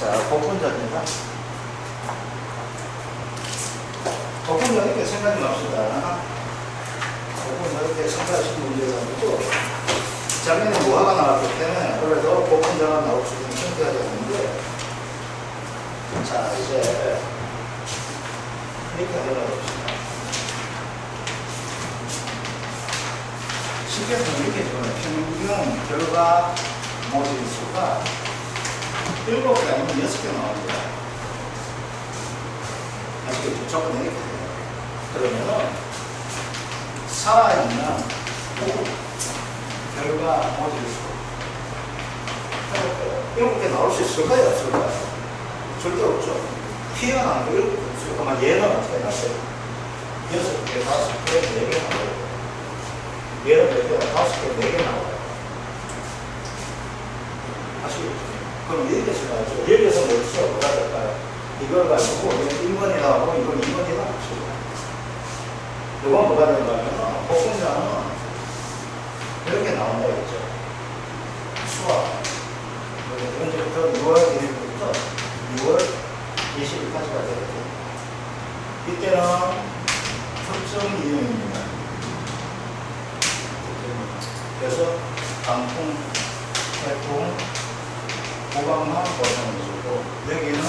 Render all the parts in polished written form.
자, 복분자입니다. 복분자 이렇게 생각해 봅시다. 복분자 이렇게 생각하시는 문제가 아니고, 작년에 무화가 나왔기 때문에, 그래도 복분자가 나올 수 있는 형태가 되는데, 자, 이제, 이렇게 해봅시다. 쉽게 이렇게 주어요. 평균 결과 모집 수가 7개 아니면 6개 나옵니다. 아시겠죠? 조건은 이렇게 돼요. 그러면은 살아있는 결과 모집 수 7개 나올 수 있을까요? 없을까요? 절대 없죠. 피해가 나는 거 7개 없어요. 그러면 얘는 어떻게 났어요? 6개, 5개, 4개 나와요. 얘는 몇 개가 5개, 4개 나와요. 아시겠죠? 그럼 이렇게 생각하죠. 여기서 뭐죠? 뭐가 될까요? 이걸 가지고 1번이 나오고 이걸 2번이 나옵시다. 이건 뭐가 된가 하면, 복분자는 이렇게 나온다 했죠. 수학. 언제부터? 6월 1일부터 6월 20일까지가 되거든요. 이때는 특정 이용입니다. 그래서 강풍, 태풍, 고강만 보상해주고, 여기는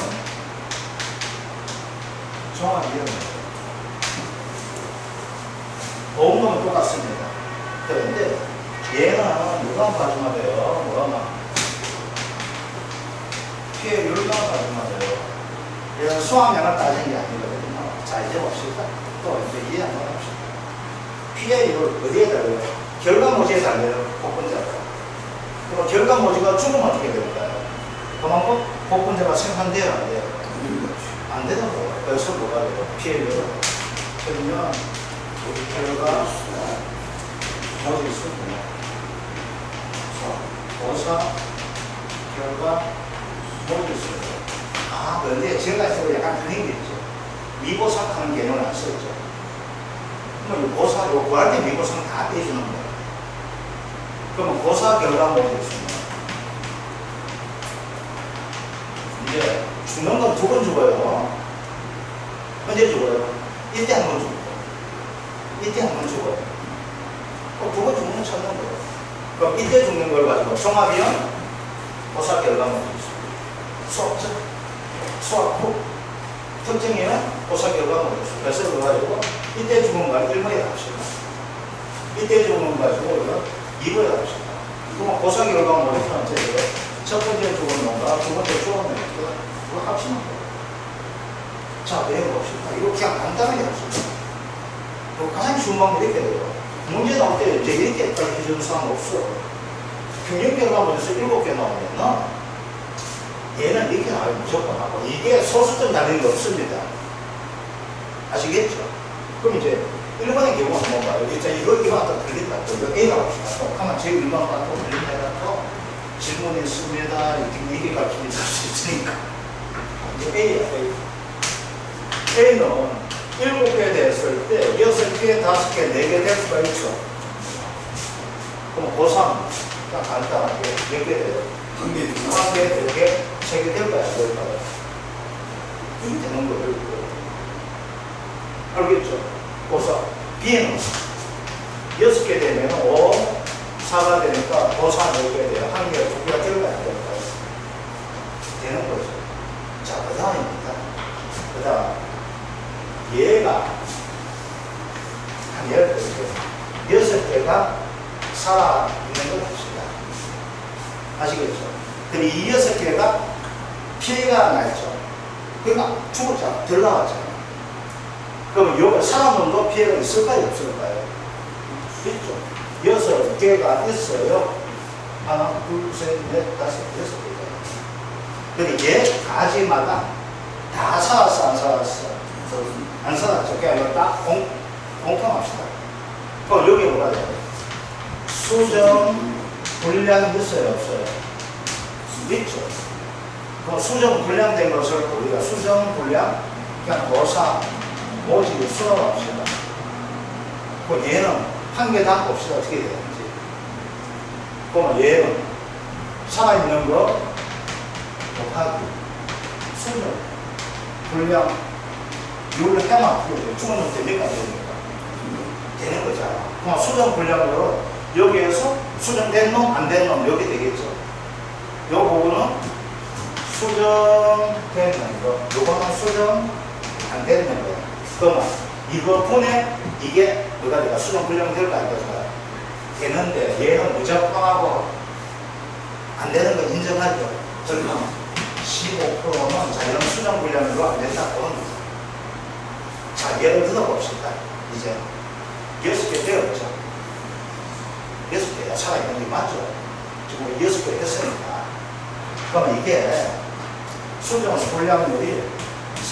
종합위험입니다. 보험금은 똑같습니다. 그런데 얘는 누가 가지마 돼요? 뭐가 피해율만 가지마 돼요. 얘는 수확량을 따지는 게 아니거든요. 자, 이제 봅시다. 또 이제 이해 한번 합시다. 피해율 어디에 달려요? 결과모지에 달려요. 복분자가. 그럼 결과모지가 죽으면 어떻게 될까요? 그만큼 복분자가 생산돼야 안 돼요? 안 되다고. 그래서 뭐가 돼요? 피해율. 그러면 결과 모질 수 보사 결과 모질 수. 아, 그런데 제가 지금 약간 틀린 게 있죠. 미보삭하는 개념을 안 썼죠. 그럼 보사, 요 구할 때 미보삭 다 떼주는 거예요. 그러면 보사 결과 모질 수는 이제 죽는 건 2번 죽어요. 언제 죽어요? 이때 한 번 죽고, 이때 한 번 죽어요. 2번 죽는 건 찾는 거예요. 그럼 이때 죽는 걸 가지고 종합이면 보사 결과 모질 수. 수학 후 특징에는 보사 결과 모질 수. 그래서 그거 가지고 이때 죽은 걸 1번에 합시다. 이때 죽은 거 가지고 2번에 합시다. 그러면 보사 결과 모질 수는 어째요? 첫 번째 죽은 놈과 두 번째 죽은 놈 그거 합치는 거예요. 자, 외워봅시다. 이거 그냥 간단하게 합시다. 가장 쉬운 방법이 이렇게 돼요. 문제 나올 때 이제 이렇게까지 해주는 사람 없어. 평균 결과 모질수 7개 나오면 얘는 이렇게 나와요. 무조건 하고. 이게 소수점 달리는 거 없습니다. 아시겠죠? 그럼 이제 1번의 경우 한번 봐요. 이거 갖다 틀린다. 이거 A 나옵시다. 하나 제 1번 갖다 틀린다 해서 질문이 있습니다. 이게 가르치는 수 있으니까. 이제 A야, A. A는 7개 됐을 때 6개, 5개, 4개 될 수가 있죠. 그럼 고3 그냥 간단하게 몇 개 돼요? 1개, 2개, 3개 될까요? 안 될까요? 이게 되는 거예요. 알겠죠? 고3 B는 6개 되면 5, 4가 되니까 고3 4개 돼요. 1개, 2개가 될까요? 안 될까요? 되는 거죠. 자, 그 다음입니다. 그 다음 얘가 한 6개가 살아있는 걸 봅시다. 아시겠죠? 그럼 이 6개가 피해가 났죠. 그러니까 죽었잖아. 덜 나왔잖아. 그러면 요거 살아남은 피해가 있을까요? 없을까요? 있죠. 6개가 있어요. 하나, 둘, 셋, 넷, 다섯, 6개가. 근데 얘 가지마다 다 살았어, 안 살았어? 안 살았죠. 그냥 딱 공평합시다. 그럼 여기 뭐가 돼요? 수정 불량 있어요? 없어요? 있죠. 그럼 수정 불량된 것을 우리가 수정 불량 그냥 보사 모집을 수업합시다. 그럼 얘는 한 개 다 봅시다. 어떻게 되는지. 그러면 얘는 살아있는 거 곱하기 수정 분량 율 해만 풀어줘요. 죽으면 됩니까? 안 됩니까? 되는 거잖아. 그럼 수정 분량으로 여기에서 수정된 놈, 안 된 놈, 여기 되겠죠. 요 부분은 수정된 거, 요거는 수정 안 되는 거예요. 그러면 이거 분에 이게 뭐가 돼가 수정 분량 될까 안 될까? 되는데 얘는 무조건하고 안 되는 거 인정하죠. 그러면 15%는 자, 이런 수정 분량으로 안 된다고. 자, 예를 들어봅시다. 이제 6개 되었죠. 6개가 살아있는 게 맞죠? 지금 6개 했으니까. 그러면 이게 수정 분량률이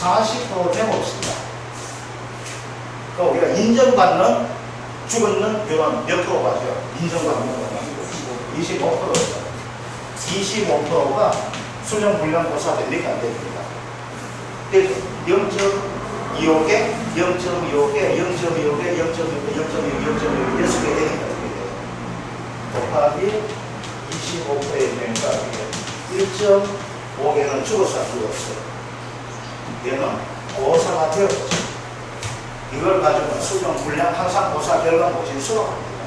40% 되봅시다. 그럼 우리가 인정받는 죽었는 이런 몇 프로 가죠? 인정받는 거는 25%죠. 25%가 수정 분량 고사 됩니까? 안 됩니까? 되죠. 0.25개, 0.25개, 0.25개, 0.25개, 0.25개, 6개 되니까 어떻게 돼요? 곱하기 25%에 되니까 1.5개는 죽었어, 안 죽었어? 얘는 고사가 되었죠. 이걸 가지고 수정 분량 항상 고사 결과 모실 수가 없습니다.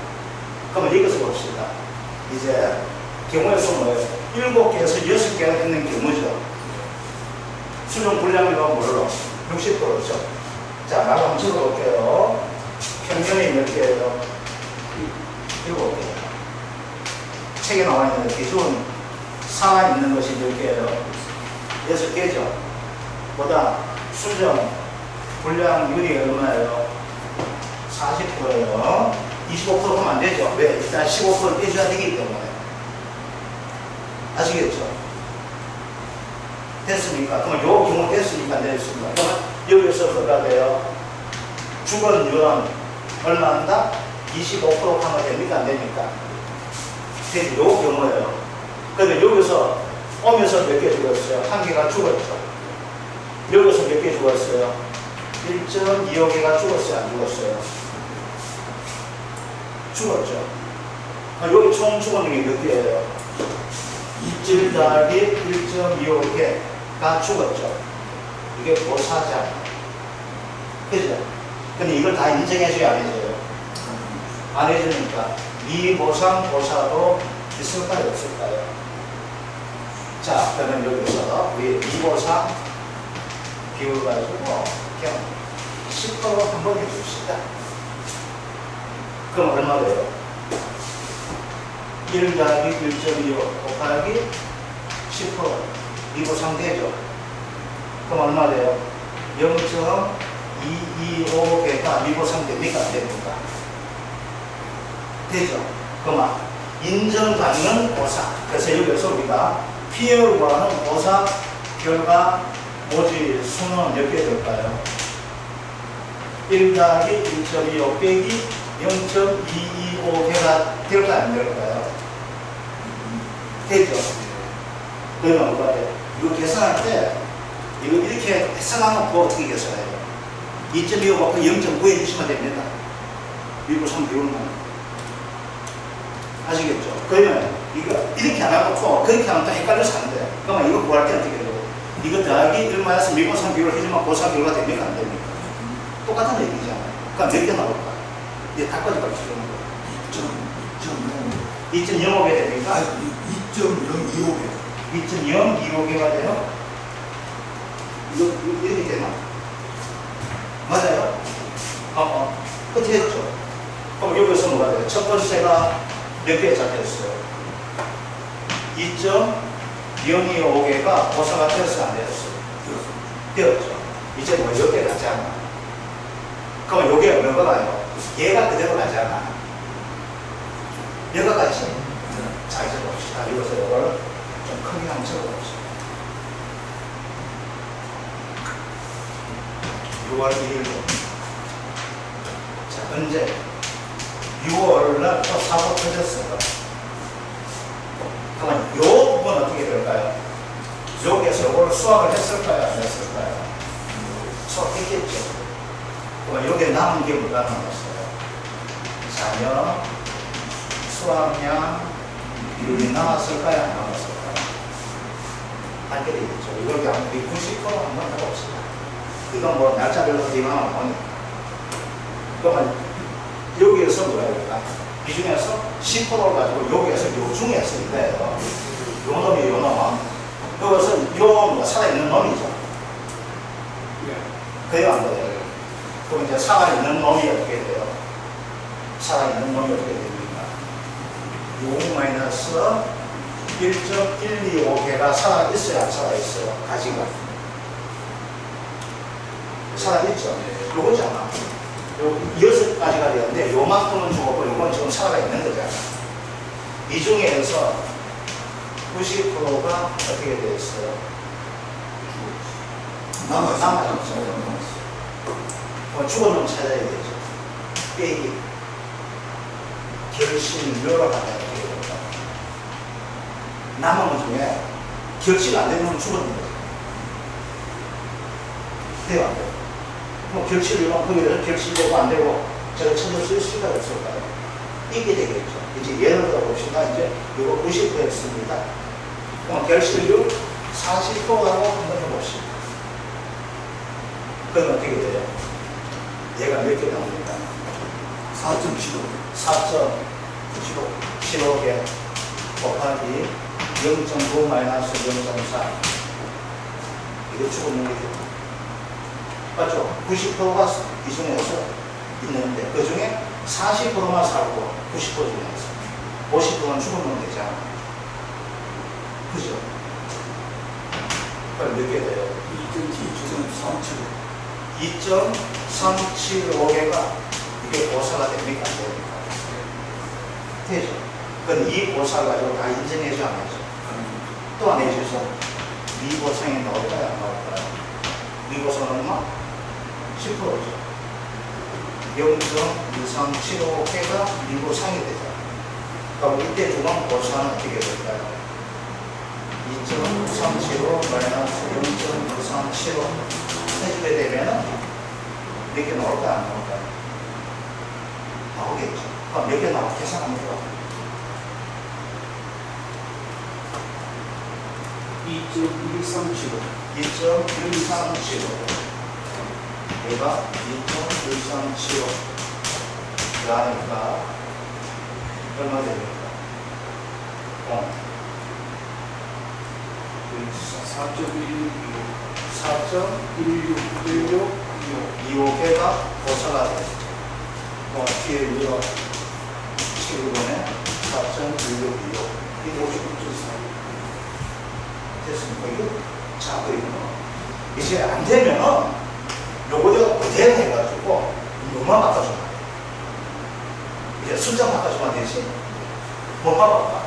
그러면 이것을 봅시다. 이제 경우의 수는 뭐예요? 7개에서 6개가 있는 경우죠. 수정 분량이가 뭘로? 60%죠. 자, 나도 한번 적어볼게요. 평균이 몇 개예요? 7개. 책에 나와 있는 기준 4 있는 것이 몇 개예요? 6개죠. 보다 수정 분량률이 얼마예요? 40%예요. 25% 하면 안 되죠. 왜? 일단 15% 떼줘야 되기 때문에. 아시겠죠? 됐습니까? 그러면 요 경우 됐으니까 안 됐습니다. 그러면 여기서 뭐가 돼요? 죽은율은 얼마 한다? 25% 하면 됩니까? 안 됩니까? 요 경우예요. 그러면 여기서 오면서 몇 개 죽었어요? 1개가 죽었죠. 여기서 몇 개 죽었어요? 1.25개가 죽었어요? 안 죽었어요? 죽었죠. 여기 총 죽은 게 몇 개예요? 1 더하기 1.25개가 죽었죠. 이게 고사잖아. 그죠? 근데 이걸 다 인정해줘야 안 해줘요? 안 해주니까 미보상 고사도 있을까요? 없을까요? 자, 그러면 여기서 우리 미보상 비율 가지고 그냥 10% 한번 해줍시다. 그럼 얼마 돼요? 1 더하기 1.25 곱하기 10% 미보상 되죠? 그럼 얼마 돼요? 0.225개가 미보상 됩니까? 안 됩니까? 되죠? 그러면 인정받는 고사. 그래서 여기서 우리가 피해구하는 고사 결과 모집 수는 몇 개 될까요? 1 더하기 1.25 빼기 0.225개가 될까요? 안 될까요? 되죠? 그러면 뭐가 돼요? 이거 계산할 때 이거 이렇게 계산하면 어떻게 계산해요? 2.25 곱하기 0.9 해주시면 됩니다. 미보상 비율만. 아시겠죠? 그러면 이거 이렇게 안 하고 그렇게 하면 또 헷갈려서 안 돼. 그러면 이거 구할 때 어떻게 돼요? 이거 더하기 1마이너스 미보상 비율을 해주면 고사 결과 됩니까? 안 됩니까? 똑같은 얘기잖아요. 그럼 몇 개 나올까? 이제 닭까지 가르치는 거. 2.05개 됩니까? 2.025개. 2.025개가 돼요? 이거 이렇게 되나? 맞아요? 끝에 했죠? 그럼 여기서 뭐가 돼요? 첫 번째가 몇 개 잡혔어요? 2.025개가 고사가 되었어요? 안 되었어요? 되었죠. 이제 뭐 몇 개 가잖아. 그럼 요게 몇 개 가요? 얘가 그대로 가잖아. 몇 개 가지? 자, 이제 봅시다. 여기서 이걸 좀 크게 한번 적어봅시다. 6월 1일로. 자, 언제? 6월날 또 사고 터졌어요. 그러면 요 부분 어떻게 될까요? 여기에서 이걸 수확을 했을까요? 안 했을까요? 수확했겠죠. 그러면 여기에 남은 게 뭐가 남았어요? 자녀, 수확량, 비율이 남았을까요? 안 남았을까요? 단결이 있죠. 이걸 그냥 90%는 한번 해봅시다. 이건 뭐 날짜별로 대입하면 나오니까. 그러면 여기에서 뭐야, 그러니까 이 중에서 10%를 가지고 여기에서 요 중에서 이거예요. 요 놈이 요 놈. 여기서 요 살아있는 놈이죠. 그래요, 안 그래요? 그럼 이제 살아있는 놈이 어떻게 돼요? 살아있는 놈이 어떻게 됩니까? 6 마이너스 1.125개가 살아있어요, 안 살아있어요? 가지가. 살아있죠? 요거잖아. 요 6가지가 되는데 요만큼은 죽었고 이건 지금 살아있는 거잖아. 이 중에서 90%가 어떻게 되어 있어요? 남아있죠. 죽은 놈 찾아야 되죠. 빼기. 결실료로 가야 돼요. 남은 것 중에 결실 안 되는 건 죽은 놈 거죠. 돼요, 안 돼요? 뭐 결실료만 거기에서 결실료가 안 되고 제가 천을 쓸 수가 없을까요? 이게 되겠죠. 이제 예를 들어 봅시다. 이제 이거 90%였습니다. 그럼 결실료 40%라고 한번 해봅시다. 그럼 어떻게 돼요? 얘가 몇 개 나옵니까? 4.75. 4.95개 곱하기 0.9 마이너스 0.4. 이게 죽은 놈이죠. 맞죠? 90%가 이 중에서 있는데 그 중에 40%만 살고 90% 중에서 50%는 죽은 놈 되잖아. 그죠? 그럼 몇 개 돼요? 2.375개가 이게 보사가 됩니까? 안 됩니까? 되죠. 그럼 이 보사를 가지고 다 인정해줘, 안 해줘? 또 안 해줘서 미보상이 나올까요? 안 나올까요? 미보상은 얼마? 10%죠. 0.2375회가 미보상이 되죠. 그럼 이때 주간 보사는 어떻게 될까요? 2.375 마이너스 0.2375 해주게 되면 몇 개 나올까요? 안 나올까요? 나오겠죠. 그럼 몇 개 나올까? 계산 한번 해봐. 2.1375. 2.1375 얘가 2.1375 그러니까 얼마 됩니까? 4.16 25개가 보사가 되죠. 뒤에 이거 7번에 4.1625 이게 56.4 됐습니까? 이거 자, 그리고 이제 안 되면은 요거대로 그대로 해가지고 뭐만 바꿔주면 돼. 이제 숫자 바꿔주면 되지. 뭐만 바꿔?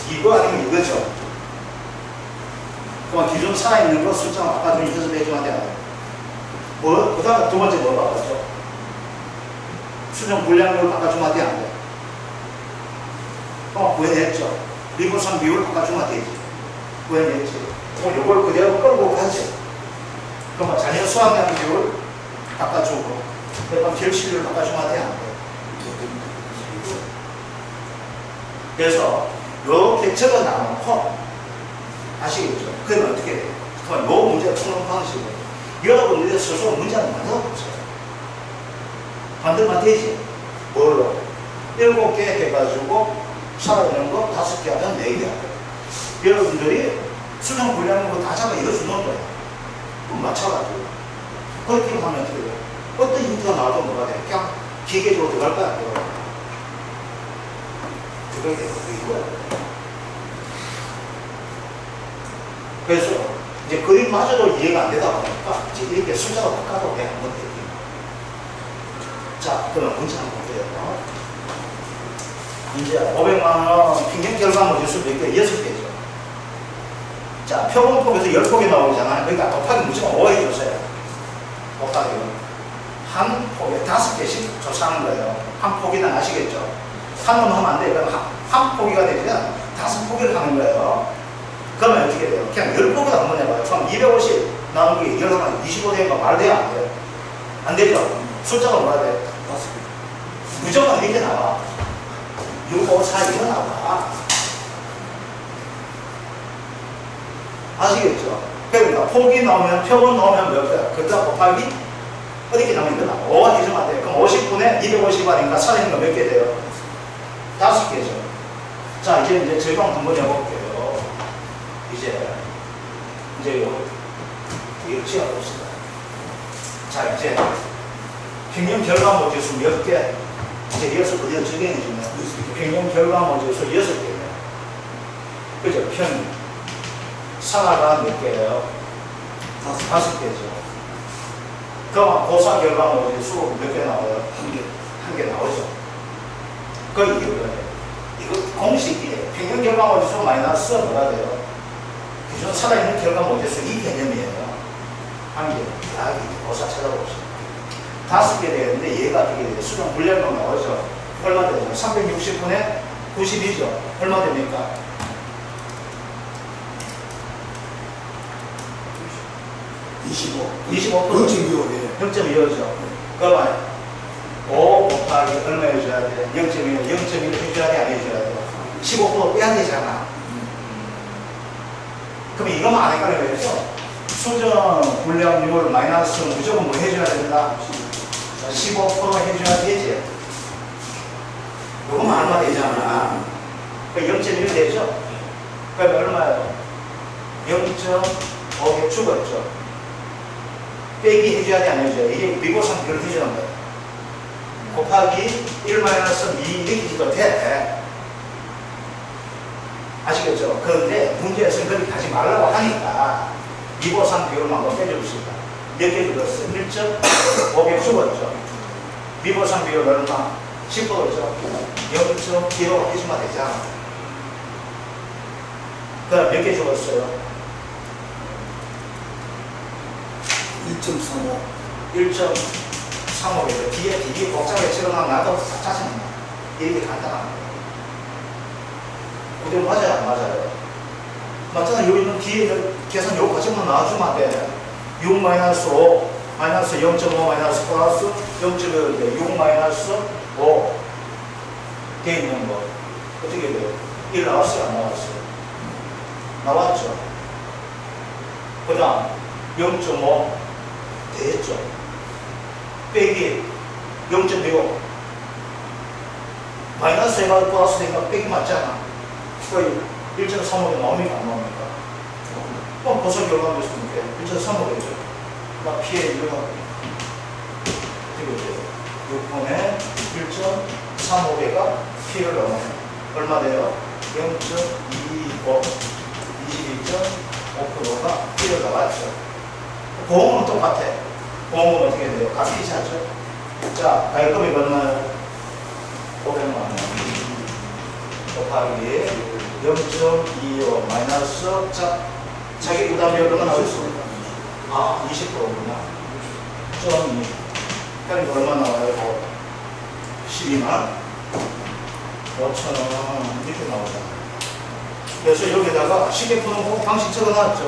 이거 아니면 이거죠. 그럼 기존 살아있는 거 숫자만 바꿔주면 이것을 해주면 돼. 뭐, 그 다음에 두 번째 뭐 바꿔줘? 수정 분량을 바꿔주면 돼, 안 돼? 구해냈죠. 리보선 비율을 바꿔주면 되지. 구해냈지. 그럼 요걸 그대로 끌고 가지. 그러면 자녀 수학량 비율을 바꿔주고, 그럼 결실률을 바꿔주면 돼, 안 돼? 그래서 이렇게 적어 놔놓고 아시겠죠? 그러면 어떻게 돼요? 그럼 요 문제 푸는 방식은 여러분들이 스스로 문제는 만들어보세요. 만들면 되지. 뭘로? 7개 해가지고 살아있는 거 5개 하면 4개 하고 여러분들이 수정 분량으로 다 잡아 이거 주는 거예요. 그럼 맞춰가지고 그렇게 하면 어떻게 돼요? 어떤 힌트가 나와도 뭐가 돼요? 그냥 기계적으로 들어갈 거야. 들어가야 돼요. 이거야. 그래서 이제 그림마저도 이해가 안 되다 보니까 이제 이렇게 숫자로 바꿔도 돼. 한번 되게. 자, 그럼 문제 한번 볼게요. 이제 500만원 평균 결과물 수 몇 개? 6개죠. 자, 표본폭에서 10폭이 나오잖아요. 그러니까 곱하기 무조건 5 해줬어요. 곱하기. 한 폭에 5개씩 조사하는 거예요. 한 폭이당 아시겠죠? 한 놈 하면 안 돼요. 그럼 한 폭이가 되면 5포기를 하는 거예요. 그러면 어떻게 돼요? 그냥 10포기를 한번 해봐요. 그럼 250 나오는 게 10 하면 25 되는 거 말 돼요? 안 돼요? 안 되죠? 숫자가 뭐라 돼? 무조건 이렇게 나와. 6, 5, 4 이거 나와. 아시겠죠? 그러니까 폭이 나오면, 표본 나오면 몇 개? 그다 곱하기 어떻게 나오면 이거 나와. 5가 해주면 안 돼요. 그럼 50분에 250하니까 살아있는 거 몇 개 돼요? 5개죠. 자, 이제 적용 한번 해볼게요. 이제 이거 지어봅시다. 자, 이제 평균 결과모지수 몇 개? 이제 이어서 어디다 적용해주면 평균 결과모지수 6개예요. 그죠? 평균. 상하가 몇 개예요? 5개죠. 그럼 고사 결과모지수 몇 개 나와요? 한 개 나오죠. 이거 공식이에요. 평균 결과모지수 마이너스 뭐가 돼요? 기존 살아있는 결과모지수 이 개념이에요. 한 개. 고사 찾아봅시다. 5개 되는데 얘가 어떻게 돼요? 수정 분량도 나오죠. 얼마 되죠? 360분의 92죠. 얼마 됩니까? 25%. 0.25. 0.25죠. 그러면 5 곱하기 얼마 해줘야 돼? 0.1 해줘야 돼? 안 해줘야 돼? 15% 빼야 되잖아. 그럼 이거만 안 헷갈려야죠. 수정 분량률 마이너스 무조건 뭐 해줘야 된다? 15% 해줘야 되지. 이거만 얼마 되잖아. 그 0.1 되죠? 그럼 얼마예요? 0.5개 죽었죠. 빼기 해줘야 돼, 안 해줘야 돼? 이게 미고상 비교를 해주는 거예요. 곱하기 1 마이너스 2 이렇게 해도 돼. 아시겠죠? 그런데 문제에서는 그렇게 하지 말라고 하니까 미고상 비교를 한번 빼줍시다. 몇 개 죽었어요? 1.5개 죽었죠. 미고상 비교를 얼마? 10%죠. 0.15 해주면 되잖아. 그 다음 몇 개 죽었어요? 1.35. 1.35개. 뒤에 복잡하게 치러나면 나도 짜증나. 이렇게 간단한 거예요. 그게 맞아요, 안 맞아요? 맞잖아. 여기 있는 뒤에 계산 요거 가지고 나와주면 안 돼. 6 마이너스 5 마이너스 0.5 마이너스 플러스 0.1 6 마이너스 5 돼 있는 거 어떻게 돼요? 1 나왔어요, 안 나왔어요? 나왔죠. 그 다음 0.5 됐죠. 빼기 0.25 마이너스 해가 플러스 되니까 빼기 맞잖아. 거의 1.35가 나옵니까? 안 나옵니까? 그럼 보석 결과물 있으니까 1.35겠죠. 막 피해 이거가 어떻게 돼요? 6분의 1.35개가 피를 넣으면 얼마 돼요? 0.225 22.5%가 피를 나갔죠. 보험은 똑같아. 보험은 어떻게 돼요? 같이 하죠. 자, 가입금이 얼마요? 500만 원. 곱하기 0.25 마이너스 자기 부담이 얼마 나오겠습니까? 20%구나. 0.2. 그러니까 얼마 나와요? 12만 5천원 이렇게 나오잖아요. 그래서 여기다가 쉽게 푸는 방식 적어놨죠.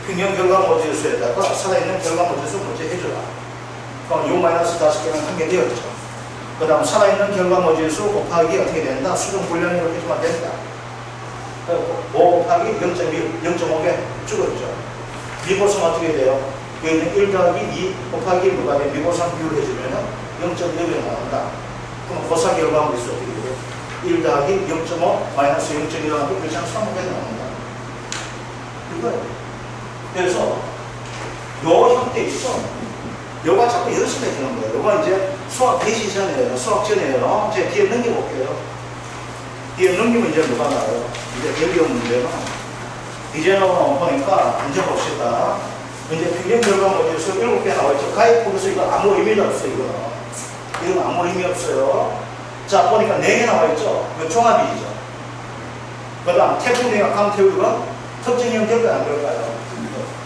평균 결과모지수에다가 살아있는 결과모지수 문제 해줘라. 그럼 6-5개는 한 개 되었죠. 그 다음 살아있는 결과모지수 곱하기 어떻게 된다? 수정 분량으로 해주면 된다. 5 곱하기 0.1, 0.5개 죽었죠. 미고상 어떻게 돼요? 여기는 1 더하기 2 곱하기 뭐가 돼? 미고상 비율 해주면 0.6이 나온다. 그럼 고사 결과모지수 어떻게 돼요? 1 더하기 0.5 마이너스 0.1 더하기 1.35개 나온다. 이거예요. 그래서 요 형태 있어. 요가 자꾸 연습해 주는 거예요. 요가 이제 수학 대시 전이에요. 수학 전이에요. 제가 뒤에 넘겨볼게요. 뒤에 넘기면 이제 뭐가 나와요? 이제 여기 온 문제는 이제는 보니까 이제 봅시다. 이제 평균 결과모지수 7개 나와있죠. 가입폭에서 이거 아무 의미도 없어요. 이건 아무 의미 없어요. 자, 보니까 4개 나와있죠. 이거 종합이죠. 그 다음 태풍이가 강태우가 특징형 될까요? 안 될까요?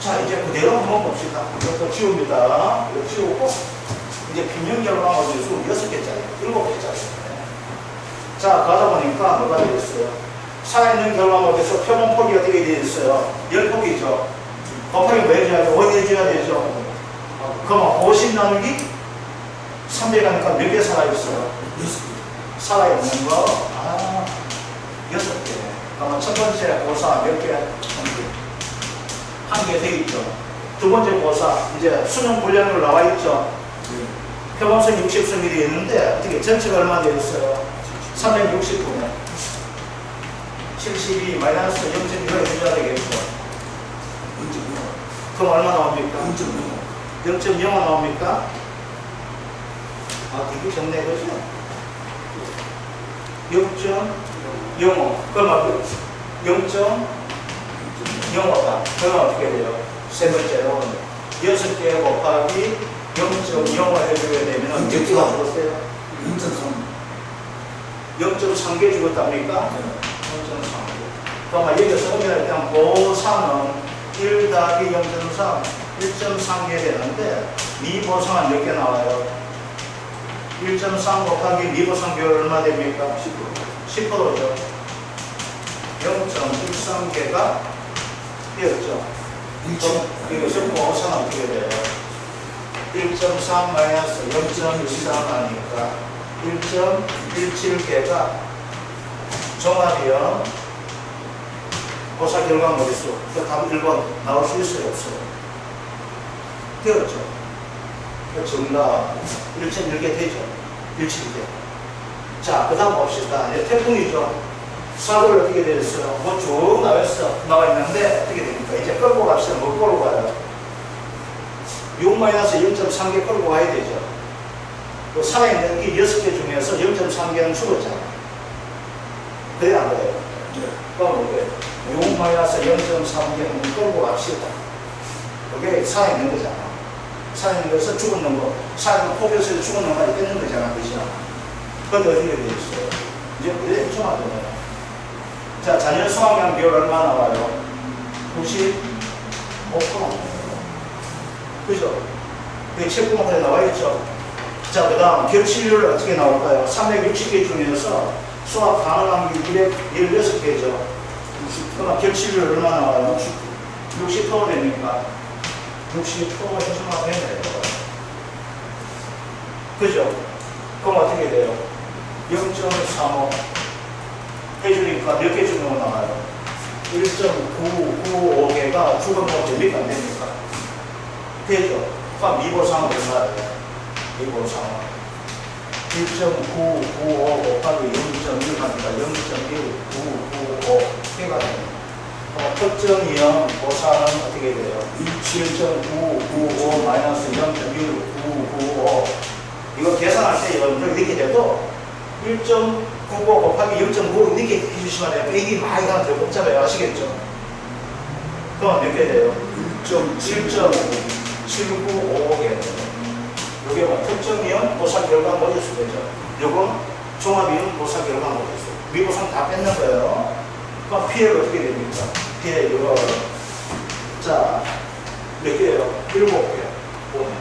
자, 이제 그대로 한번 봅시다. 이것도 지웁니다. 이거 지우고, 이제 평균 결과모지수 6개짜리, 7개짜리. 자, 가다 보니까 뭐가 되겠어요? 살아있는 결과모지수 표본 폭이 어떻게 되어 있어요? 10폭이죠. 곱하기 뭐 해줘야죠? 5 해줘야 되죠. 그러면 50 나누기 300 하니까 몇 개 살아있어요? 6개. 살아있는 거, 6개. 그러면 첫 번째 고사 몇 개? 1개. 한 개 돼 있죠. 두 번째 고사, 이제 수능 분량으로 나와 있죠. 표본수 60수밀이 있는데, 어떻게 전체가 얼마 되어 있어요? 360분에 72 마이너스 0.1을 해줘야 되겠죠. 그럼 얼마 나옵니까? 0.0가 나옵니까? 아, 되게 적네, 그죠? 0.05. 그럼 0.05다. 그러면 어떻게 돼요? 세 번째로 6개 곱하기 0.05 해줘야 되면 몇 개가 죽었어요? 0.3개 죽었답니까? 0.3개. 그러면 여기서 오면 일단 보상은 1 더하기 0.3, 1.3개 되는데 미보상은 몇 개 나와요? 1.3 곱하기 미보상 비율 얼마 됩니까? 10%죠. 0.13개가 되었죠. 이것은 보상은 어떻게 돼요? 1.3 마이너스 0.13 하니까 1.17개가 종합이요. 고사 결과 머릿수. 그 답 1번 나올 수 있어요? 없어요? 되었죠. 그 정답 1.1개 되죠. 1.7개. 자, 그 다음 봅시다. 이제 태풍이죠. 사고를 어떻게 되었어요? 뭐 쭉 나와 있는데 어떻게 됩니까? 이제 끌고 갑시다. 뭐 끌고 가요? 6-0.3개 끌고 가야 되죠. 그 살아있는 게 6개 중에서 0.3개는 죽었잖아. 그래 안 그래요? 그럼 어때요? 6-0.3개는 끌고 갑시다. 그게 살아있는 거잖아. 살아있는 거에서 죽었는 거, 살아있는 포교에서 죽었는 거까지 뺏는 거잖아. 그죠? 그런데 어떻게 되어 있어요? 이제 그래, 중하잖아요. 자, 자녀 수학량 비율 얼마 나와요? 95%. 그죠? 그게 책구멍에 나와 있죠? 자, 그 다음 결실률 어떻게 나올까요? 360개 중에서 수학 가능한 게 216개죠. 그럼 결실률 얼마 나와요? 60% 되니까 60% 해주면 되네요. 그죠? 그럼 어떻게 돼요? 0.35 해주니까 몇 개 중으로 나와요? 1.995개가 죽은 거 됩니까? 안 됩니까? 되죠? 그럼 미보상은 얼마예요? 미보상은 1.995 곱하기 0.1합니다. 0.1995 개가 됩니다. 특정이형 보상은 어떻게 돼요? 1.995 마이너스 0.1995 이거 계산할 때 여러분들 이렇게 돼도 1.95 곱하기 0.9 이렇게 해주시면 돼요. 이게 많이 가면 더 복잡해요. 아시겠죠? 그럼 몇 개 돼요? 1.795개 돼요. 요게 뭐 특정이형 보상 결과 머릿수 되죠. 요건 종합이형 보상 결과 머릿수. 미보상 다 뺏는 거예요. 그럼 피해가 어떻게 됩니까? 피해 이거 자 몇 개예요? 7개 보면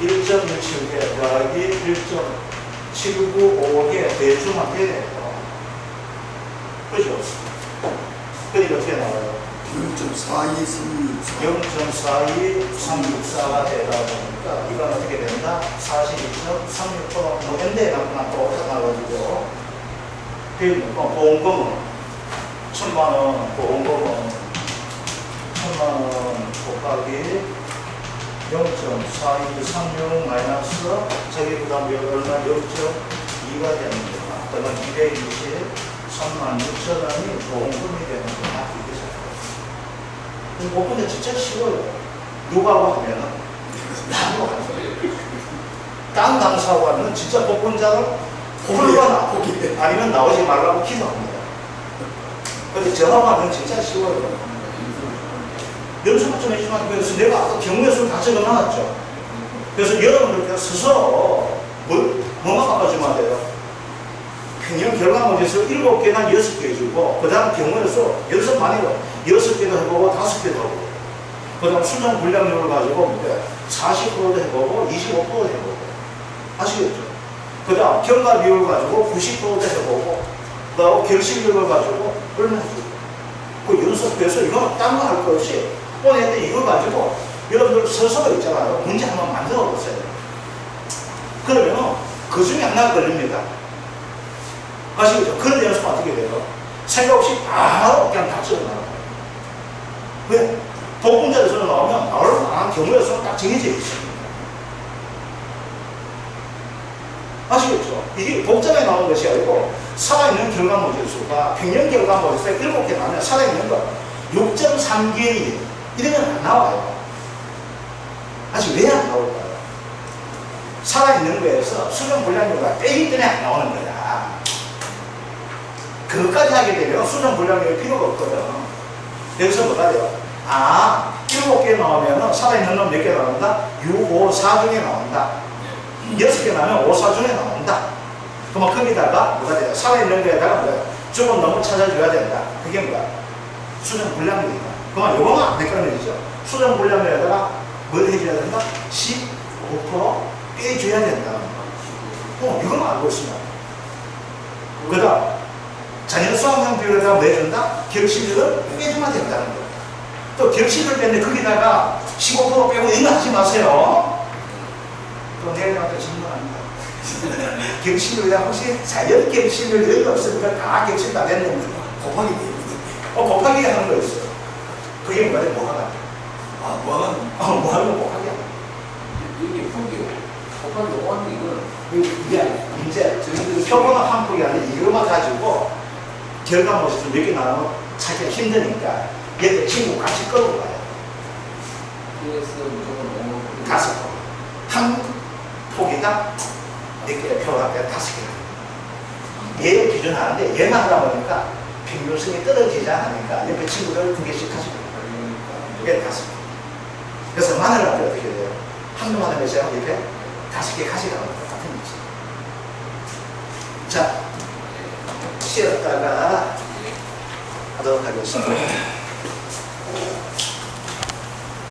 1.17개 더하기 1.795개 대충만 돼요. 그죠? 그러니까 어떻게 나와요? 0.423664가 되다 보니까 이건 어떻게 된다? 42.36% 뭐 현대에 갖고 나와가지고 보험금은 1,000만원 보험금은 1,000만원 곱하기 0.4236 마이너스 저기 그 다음에 얼마 0.2가 되는 거야. 그러면 223만 6천원이 보험금이 되는 거야. 이게 근데 진짜 쉬워요. 누가 하면은 나도 하는 거예요. 딴 당사하고 하면 진짜 복권자를 홀거나 아니면 나오지 말라고 기도합니다. 근데 저하고 하면 진짜 쉬워요. 연습을 좀 해주면 그래서 내가 아까 경우의 수를 다 적어놨죠. 그래서 여러분들께서 스스로 뭐만 바꿔주면 돼요? 평형 결과 문제에서 7개나 6개 해주고 그 다음 경우의 수 연습 많이 해요. 6개도 해보고 5개도 해보고 그 다음 수능 분량률을 가지고 40%도 해보고 25%도 해보고 아시겠죠? 그 다음 경과 비율을 가지고 90%도 해보고 그 다음 결실률을 가지고 얼마 해주고 그 연습해서 이거는 딴 거 할 거 없이 오늘 이걸 가지고 여러분들 스스로 있잖아요. 문제 한번 만들어 보세요. 그러면 그 중에 하나 걸립니다. 아시겠죠? 그런 연습은 어떻게 돼요? 생각 없이 바로 그냥 다 적어놔요. 왜? 복분자의 수는 나오면 나올 만한 경우의 수는 딱 정해져 있습니다. 아시겠죠? 이게 복잡하게 나오는 것이 아니고 살아있는 결과물질 수가 평년 결과물질 수가 7개 나오면 살아있는 거 6.3개의 이러면 안 나와요. 아직 왜 안 나올까요? 살아있는 거에서 수정 불량률가 빼기 때문에 안 나오는 거야. 그것까지 하게 되면 수정 불량률이 필요가 없거든. 여기서 뭐가 돼요? 아, 7개 나오면 살아있는 놈 몇 개 나온다? 6, 5, 4 중에 나온다. 6개 나오면 5, 4 중에 나온다. 그러면 거기다가 뭐가 돼요? 살아있는 거에다가 뭐야? 죽은 놈을 찾아줘야 된다. 그게 뭐야? 수정 불량률이다. 그러면 요거만 안 되거든요. 수정 불량률에다가 뭘 해줘야 된다? 15% 빼줘야 된다는 거. 이거만 알고 있으면. 그 다음, 자녀 수학형 비율에다가 뭐 해준다? 결실률을 빼주면 된다는 거. 또 결실을 뺐는데 거기다가 15% 빼고 이거 하지 마세요. 또 내일 나한테 질문합니다. 결실률이다 혹시 자연 결실률 여유가 없으니까 다 결실 다 됐는데 곱하기 되는 곱하기 하는 거 있어. 그게 뭐가 뭐하다? 아, 뭐하는? 뭐하는 거 곱하기 하는 거. 이게 폭이요. 곱하기 5하는 이거는 이제 표본은 한 폭이 아니라 이거만 가지고 결과물이 몇 개 나오면 찾기가 힘드니까 얘들 친구 같이 끌고 가요. 그래서 무조건 5. 5폭. 한 폭이다 몇 개의 표가 앞에 5개. 얘 기준 하는데 얘만 하다 보니까 평균성이 떨어지지 않으니까 옆에 친구들 2개씩 가지고 이게 5개. 그래서 마늘 앞에 어떻게 돼요? 한 놈 하는 것이 옆에 5개 가져가는 것 같은 거지. 자, 쉬었다가 하도록 하겠습니다.